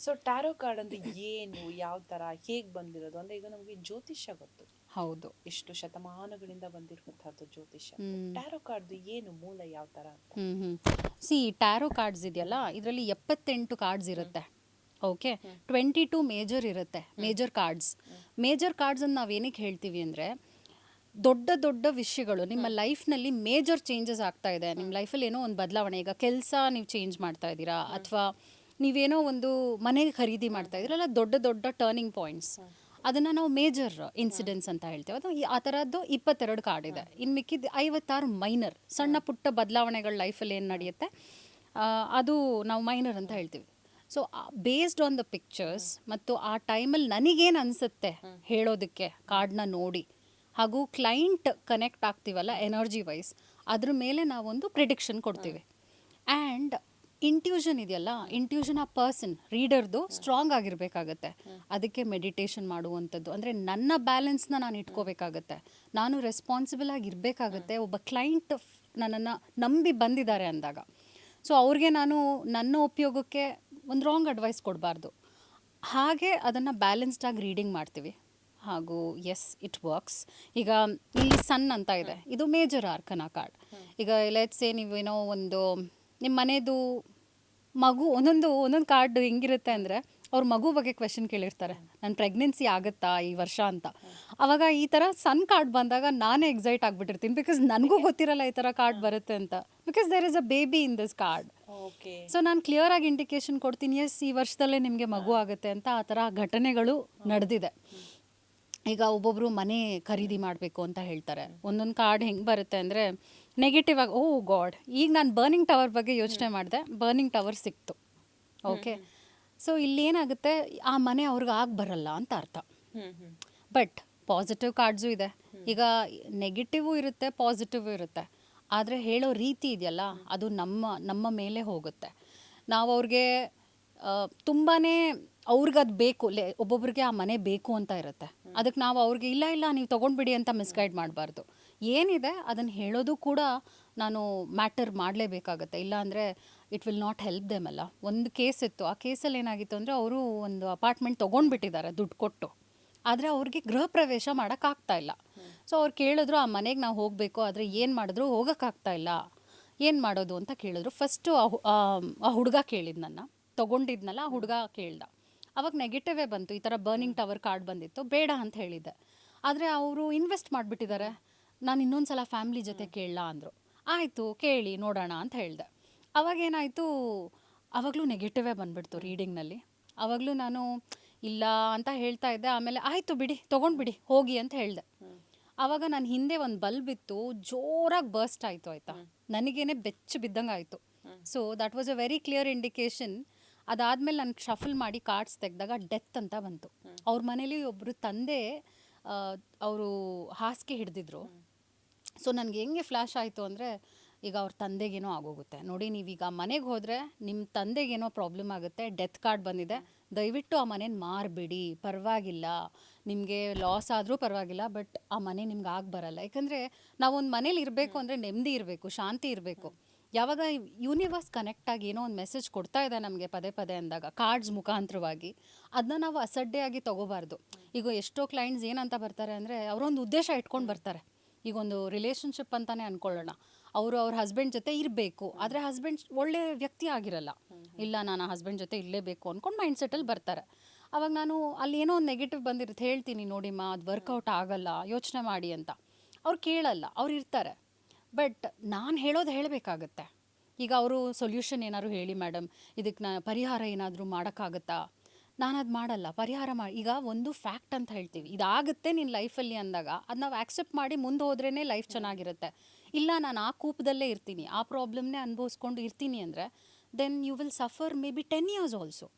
So tarot card ಅಂದ್ರೆ ಏನು, ಯಾವ ತರ, ಹೇಗ್ ಬಂದಿರೋದು ಅಂದ್ರೆ ಈಗ ನಮಗೆ ಜ್ಯೋತಿಷ್ಯ ಗೊತ್ತು, ಹೌದು. ಇಷ್ಟು ಶತಮಾನಗಳಿಂದ ಬಂದಿರುವಂತಹದ್ದು ಜ್ಯೋತಿಷ್ಯ. ಟ್ಯಾರೋ ಕಾರ್ಡ್ ಏನು ಮೂಲ, ಯಾವ ತರ ಅಂತ? ಸಿ, ಟ್ಯಾರೋ ಕಾರ್ಡ್ಸ್ ಇದೆಯಲ್ಲ, ಇದರಲ್ಲಿ 78 ಕಾರ್ಡ್ಸ್ ಇರುತ್ತೆ. ಓಕೆ, 22 ಮೇಜರ್ ಇರುತ್ತೆ, ಮೇಜರ್ ಕಾರ್ಡ್ಸ್. ಮೇಜರ್ ಕಾರ್ಡ್ಸ್ ಅನ್ನು ನಾವು ಏನಕ್ಕೆ ಹೇಳ್ತೀವಿ ಅಂದರೆ, ದೊಡ್ಡ ದೊಡ್ಡ ವಿಷಯಗಳು ನಿಮ್ಮ ಲೈಫ್ನಲ್ಲಿ ಮೇಜರ್ ಚೇಂಜಸ್ ಆಗ್ತಾ ಇದೆ, ನಿಮ್ಮ ಲೈಫಲ್ಲಿ ಏನೋ ಒಂದು ಬದಲಾವಣೆ, ಈಗ ಕೆಲಸ ನೀವು ಚೇಂಜ್ ಮಾಡ್ತಾ ಇದ್ದೀರಾ, ಅಥವಾ ನೀವೇನೋ ಒಂದು ಮನೆ ಖರೀದಿ ಮಾಡ್ತಾ ಇದ್ದೀರಲ್ಲ, ದೊಡ್ಡ ದೊಡ್ಡ ಟರ್ನಿಂಗ್ ಪಾಯಿಂಟ್ಸ್, ಅದನ್ನು ನಾವು ಮೇಜರ್ ಇನ್ಸಿಡೆಂಟ್ಸ್ ಅಂತ ಹೇಳ್ತೇವೆ. ಅದು ಆ ಥರದ್ದು 22 ಕಾರ್ಡ್ ಇದೆ. ಇನ್ನು ಮಿಕ್ಕಿದ್ದು 56 ಮೈನರ್, ಸಣ್ಣ ಪುಟ್ಟ ಬದಲಾವಣೆಗಳ ಲೈಫಲ್ಲಿ ಏನು ನಡೆಯುತ್ತೆ, ಅದು ನಾವು ಮೈನರ್ ಅಂತ ಹೇಳ್ತೀವಿ. So based on the pictures ಮತ್ತು ಆ ಟೈಮಲ್ಲಿ ನನಗೇನು ಅನಿಸುತ್ತೆ ಹೇಳೋದಕ್ಕೆ ಕಾರ್ಡ್ನ ನೋಡಿ, ಹಾಗೂ ಕ್ಲೈಂಟ್ ಕನೆಕ್ಟ್ ಆಗ್ತೀವಲ್ಲ ಎನರ್ಜಿ ವೈಸ್, ಅದ್ರ ಮೇಲೆ ನಾವೊಂದು ಪ್ರಿಡಿಕ್ಷನ್ ಕೊಡ್ತೀವಿ. ಆ್ಯಂಡ್ ಇಂಟ್ಯೂಷನ್ ಇದೆಯಲ್ಲ, ಇಂಟ್ಯೂಷನ್ ಆ ಪರ್ಸನ್ ರೀಡರ್ದು ಸ್ಟ್ರಾಂಗ್ ಆಗಿರಬೇಕಾಗತ್ತೆ. ಅದಕ್ಕೆ ಮೆಡಿಟೇಷನ್ ಮಾಡುವಂಥದ್ದು, ಅಂದರೆ ನನ್ನ ಬ್ಯಾಲೆನ್ಸ್ನ ನಾನು ಇಟ್ಕೋಬೇಕಾಗತ್ತೆ, ನಾನು ರೆಸ್ಪಾನ್ಸಿಬಲ್ ಆಗಿರಬೇಕಾಗತ್ತೆ. ಒಬ್ಬ ಕ್ಲೈಂಟ್ ನನ್ನನ್ನು ನಂಬಿ ಬಂದಿದ್ದಾರೆ ಅಂದಾಗ, ಸೊ ಅವ್ರಿಗೆ ನಾನು ನನ್ನ ಉಪಯೋಗಕ್ಕೆ ಒಂದು ರಾಂಗ್ ಅಡ್ವೈಸ್ ಕೊಡಬಾರ್ದು. ಹಾಗೆ ಅದನ್ನು ಬ್ಯಾಲೆನ್ಸ್ಡಾಗಿ ರೀಡಿಂಗ್ ಮಾಡ್ತೀವಿ. ಹಾಗೂ ಎಸ್, ಇಟ್ ವರ್ಕ್ಸ್. ಈಗ ಇಲ್ಲಿ ಸನ್ ಅಂತ ಇದೆ, ಇದು ಮೇಜರ್ ಆರ್ಕನ ಕಾರ್ಡ್. ಈಗ ಲೆಟ್ಸ್ ಸೇ ನೀವೇನೋ ಒಂದು ನಿಮ್ಮ ಮನೆಯದು ಮಗು, ಒಂದೊಂದು ಕಾರ್ಡ್ ಹೆಂಗಿರುತ್ತೆ ಅಂದರೆ, ಅವ್ರ ಮಗು ಬಗ್ಗೆ ಕ್ವೆಶನ್ ಕೇಳಿರ್ತಾರೆ, ನನ್ನ ಪ್ರೆಗ್ನೆನ್ಸಿ ಆಗುತ್ತಾ ಈ ವರ್ಷ ಅಂತ. ಆವಾಗ ಈ ಥರ ಸನ್ ಕಾರ್ಡ್ ಬಂದಾಗ ನಾನೇ ಎಕ್ಸೈಟ್ ಆಗಿಬಿಟ್ಟಿರ್ತೀನಿ, ಬಿಕಾಸ್ ನನಗೂ ಗೊತ್ತಿರಲ್ಲ ಈ ಥರ ಕಾರ್ಡ್ ಬರುತ್ತೆ ಅಂತ, because there is a baby in this card. So ನಾನು ಕ್ಲಿಯರ್ ಆಗಿ ಇಂಡಿಕೇಶನ್ ಕೊಡ್ತೀನಿ, ಎಸ್ ಈ ವರ್ಷದಲ್ಲೇ ನಿಮಗೆ ಮಗು ಆಗುತ್ತೆ ಅಂತ. ಆ ಥರ ಘಟನೆಗಳು ನಡೆದಿದೆ. ಈಗ ಒಬ್ಬೊಬ್ಬರು ಮನೆ ಖರೀದಿ ಮಾಡಬೇಕು ಅಂತ ಹೇಳ್ತಾರೆ. ಒಂದೊಂದು ಕಾರ್ಡ್ ಹೆಂಗೆ ಬರುತ್ತೆ ಅಂದರೆ ನೆಗೆಟಿವ್ ಆಗಿ, ಓ ಗಾಡ್, ಈಗ ನಾನು ಬರ್ನಿಂಗ್ ಟವರ್ ಬಗ್ಗೆ ಯೋಚನೆ ಮಾಡಿದೆ, ಬರ್ನಿಂಗ್ ಟವರ್ ಸಿಕ್ತು. ಓಕೆ, ಸೊ ಇಲ್ಲೇನಾಗುತ್ತೆ, ಆ ಮನೆ ಅವ್ರಿಗೆ ಆಗಿ ಬರಲ್ಲ ಅಂತ ಅರ್ಥ. ಬಟ್ ಪಾಸಿಟಿವ್ ಕಾರ್ಡ್ಸು ಇದೆ. ಈಗ ನೆಗೆಟಿವು ಇರುತ್ತೆ, ಪಾಸಿಟಿವ್ ಇರುತ್ತೆ. ಆದರೆ ಹೇಳೋ ರೀತಿ ಇದೆಯಲ್ಲ, ಅದು ನಮ್ಮ ಮೇಲೆ ಹೋಗುತ್ತೆ. ನಾವು ಅವ್ರಿಗೆ ತುಂಬಾ ಅವ್ರಿಗೆ ಅದು ಬೇಕು, ಒಬ್ಬೊಬ್ರಿಗೆ ಆ ಮನೆ ಬೇಕು ಅಂತ ಇರುತ್ತೆ. ಅದಕ್ಕೆ ನಾವು ಅವ್ರಿಗೆ ಇಲ್ಲ ನೀವು ತೊಗೊಂಡ್ಬಿಡಿ ಅಂತ ಮಿಸ್ಗೈಡ್ ಮಾಡಬಾರ್ದು. ಏನಿದೆ ಅದನ್ನು ಹೇಳೋದು ಕೂಡ ನಾನು ಮ್ಯಾಟರ್ ಮಾಡಲೇಬೇಕಾಗತ್ತೆ, ಇಲ್ಲಾಂದರೆ it will not help them ಅಲ್ಲ. ಒಂದು ಕೇಸ್ ಇತ್ತು, ಆ ಕೇಸಲ್ಲಿ ಏನಾಗಿತ್ತು ಅಂದರೆ, ಅವರು ಒಂದು ಅಪಾರ್ಟ್ಮೆಂಟ್ ತೊಗೊಂಡ್ಬಿಟ್ಟಿದ್ದಾರೆ ದುಡ್ಡು ಕೊಟ್ಟು, ಆದರೆ ಅವ್ರಿಗೆ ಗೃಹ ಪ್ರವೇಶ ಮಾಡೋಕ್ಕಾಗ್ತಾ ಇಲ್ಲ. ಸೊ ಅವ್ರು ಕೇಳಿದ್ರು, ಆ ಮನೆಗೆ ನಾವು ಹೋಗಬೇಕು, ಆದರೆ ಏನು ಮಾಡಿದ್ರು ಹೋಗೋಕ್ಕಾಗ್ತಾ ಇಲ್ಲ, ಏನು ಮಾಡೋದು ಅಂತ ಕೇಳಿದ್ರು. ಫಸ್ಟು ಆ ಹುಡುಗ ಕೇಳಿದ್, ನನ್ನ ತೊಗೊಂಡಿದ್ನಲ್ಲ ಆ ಹುಡುಗ ಕೇಳ್ದ. ಅವಾಗ ನೆಗೆಟಿವೇ ಬಂತು, ಈ ಥರ ಬರ್ನಿಂಗ್ ಟವರ್ ಕಾರ್ಡ್ ಬಂದಿತ್ತು, ಬೇಡ ಅಂತ ಹೇಳಿದ್ದೆ. ಆದರೆ ಅವರು ಇನ್ವೆಸ್ಟ್ ಮಾಡಿಬಿಟ್ಟಿದ್ದಾರೆ, ನಾನು ಇನ್ನೊಂದು ಸಲ ಫ್ಯಾಮ್ಲಿ ಜೊತೆ ಕೇಳಲ್ಲ ಅಂದರು. ಆಯಿತು ಕೇಳಿ ನೋಡೋಣ ಅಂತ ಹೇಳಿದೆ. ಅವಾಗೇನಾಯಿತು, ಆವಾಗಲೂ ನೆಗೆಟಿವೇ ಬಂದುಬಿಡ್ತು ರೀಡಿಂಗ್ನಲ್ಲಿ. ಆವಾಗಲೂ ನಾನು ಇಲ್ಲ ಅಂತ ಹೇಳ್ತಾ ಇದ್ದೆ. ಆಮೇಲೆ ಆಯಿತು ಬಿಡಿ, ತೊಗೊಂಡ್ಬಿಡಿ ಹೋಗಿ ಅಂತ ಹೇಳಿದೆ. ಆವಾಗ ನನ್ನ ಹಿಂದೆ ಒಂದು ಬಲ್ಬ್ ಇತ್ತು, ಜೋರಾಗಿ ಬರ್ಸ್ಟ್ ಆಯಿತು, ಆಯಿತಾ, ನನಗೇನೆ ಬೆಚ್ಚ ಬಿದ್ದಂಗೆ ಆಯಿತು. So that was a very clear indication. ಅದಾದಮೇಲೆ ನಾನು ಶಫಲ್ ಮಾಡಿ ಕಾರ್ಡ್ಸ್ ತೆಗೆದಾಗ ಡೆತ್ ಅಂತ ಬಂತು. ಅವ್ರ ಮನೇಲಿ ಒಬ್ಬರು ತಂದೆ, ಅವರು ಹಾಸಿಗೆ ಹಿಡಿದಿದ್ರು. ಸೊ ನನಗೆ ಹೆಂಗೆ ಫ್ಲ್ಯಾಶ್ ಆಯಿತು ಅಂದರೆ, ಈಗ ಅವ್ರ ತಂದೆಗೇನೋ ಆಗೋಗುತ್ತೆ ನೋಡಿ, ನೀವೀಗ ಮನೆಗೆ ಹೋದರೆ ನಿಮ್ಮ ತಂದೆಗೇನೋ ಪ್ರಾಬ್ಲಮ್ ಆಗುತ್ತೆ, ಡೆತ್ ಕಾರ್ಡ್ ಬಂದಿದೆ, ದಯವಿಟ್ಟು ಆ ಮನೇನ ಮಾರಬೇಡಿ, ಪರವಾಗಿಲ್ಲ, ನಿಮಗೆ ಲಾಸ್ ಆದರೂ ಪರವಾಗಿಲ್ಲ, ಬಟ್ ಆ ಮನೆ ನಿಮ್ಗೆ ಆಗಿ ಬರಲ್ಲ. ಯಾಕಂದರೆ ನಾವೊಂದು ಮನೇಲಿ ಇರಬೇಕು ಅಂದರೆ ನೆಮ್ಮದಿ ಇರಬೇಕು, ಶಾಂತಿ ಇರಬೇಕು. ಯಾವಾಗ ಯೂನಿವರ್ಸ್ ಕನೆಕ್ಟಾಗಿ ಏನೋ ಒಂದು ಮೆಸೇಜ್ ಕೊಡ್ತಾ ಇದೆ ನಮಗೆ ಪದೇ ಪದೇ ಅಂದಾಗ, ಕಾರ್ಡ್ಸ್ ಮುಖಾಂತರವಾಗಿ, ಅದನ್ನ ನಾವು ಅಸಡ್ಡೆಯಾಗಿ ತೊಗೋಬಾರ್ದು. ಈಗ ಎಷ್ಟೋ ಕ್ಲೈಂಟ್ಸ್ ಏನಂತ ಬರ್ತಾರೆ ಅಂದರೆ, ಅವರೊಂದು ಉದ್ದೇಶ ಇಟ್ಕೊಂಡು ಬರ್ತಾರೆ. ಈಗ ಒಂದು ರಿಲೇಷನ್ಶಿಪ್ ಅಂತಲೇ ಅಂದ್ಕೊಳ್ಳೋಣ, ಅವ್ರ ಹಸ್ಬೆಂಡ್ ಜೊತೆ ಇರಬೇಕು, ಆದರೆ ಹಸ್ಬೆಂಡ್ ಒಳ್ಳೆ ವ್ಯಕ್ತಿ ಆಗಿರಲ್ಲ, ಇಲ್ಲ ನಾನು ಆ ಹಸ್ಬೆಂಡ್ ಜೊತೆ ಇರಲೇಬೇಕು ಅಂದ್ಕೊಂಡು ಮೈಂಡ್ಸೆಟ್ಟಲ್ಲಿ ಬರ್ತಾರೆ. ಅವಾಗ ನಾನು ಅಲ್ಲಿ ಏನೋ ಒಂದು ನೆಗೆಟಿವ್ ಬಂದಿರುತ್ತೆ, ಹೇಳ್ತೀನಿ ನೋಡಿಮ್ಮ ಅದು ವರ್ಕೌಟ್ ಆಗಲ್ಲ, ಯೋಚನೆ ಮಾಡಿ ಅಂತ. ಅವ್ರು ಕೇಳಲ್ಲ, ಅವ್ರು ಇರ್ತಾರೆ. ಬಟ್ ನಾನು ಹೇಳೋದು ಹೇಳಬೇಕಾಗತ್ತೆ. ಈಗ ಅವರು ಸೊಲ್ಯೂಷನ್ ಏನಾದ್ರು ಹೇಳಿ ಮೇಡಮ್, ಇದಕ್ಕೆ ಪರಿಹಾರ ಏನಾದರೂ ಮಾಡೋಕ್ಕಾಗತ್ತಾ, ನಾನು ಅದು ಮಾಡಲ್ಲ, ಪರಿಹಾರ ಮಾಡಿ. ಈಗ ಒಂದು ಫ್ಯಾಕ್ಟ್ ಅಂತ ಹೇಳ್ತೀವಿ, ಇದಾಗುತ್ತೆ ನಿನ್ನ ಲೈಫಲ್ಲಿ ಅಂದಾಗ ಅದು ನಾವು ಆ್ಯಕ್ಸೆಪ್ಟ್ ಮಾಡಿ ಮುಂದೆ ಹೋದ್ರೇ ಲೈಫ್ ಚೆನ್ನಾಗಿರುತ್ತೆ. ಇಲ್ಲ ನಾನು ಆ ಕೂಪದಲ್ಲೇ ಇರ್ತೀನಿ, ಆ ಪ್ರಾಬ್ಲಮ್ನೇ ಅನುಭವಿಸ್ಕೊಂಡು ಇರ್ತೀನಿ ಅಂದರೆ, then you will suffer maybe 10 years also.